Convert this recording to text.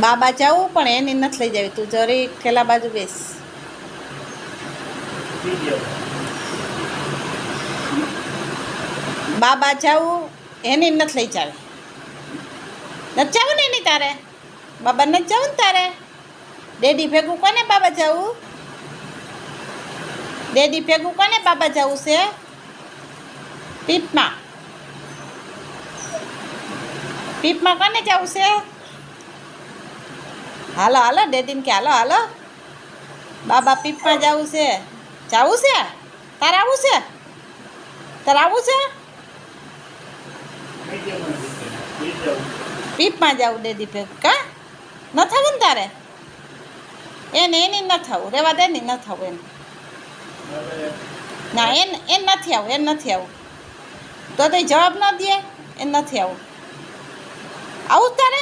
બાબા જાવું પણ એની નથી લઈ જાવી. તું જરી ઠેલા બાજુ બેસ. બાબા જાવું એની નથી લઈ જાવી. નથી જવું ને એની તારે? બાબા નથી જવું ને તારે? ડેડી ભેગું કોને બાબા જવું? ડેડી ભેગું કોને બાબા જવું છે? પીપમાં. પીપમાં કોને જવું છે? હાલો હાલો ડેડીને કે હાલો હાલો બાબા પીપમાં જવું છે. જવું છે? તારે આવું છે? તારે આવું છે? પીપમાં જવું ડેડી ભેગું કા? ન થવું ને તારે? એની ન થવું, રેવા દે ને ન થવું એને. ના એ નથી આવું, એ નથી આવું. તો જવાબ ન દે, એ નથી આવું. આવું તારે?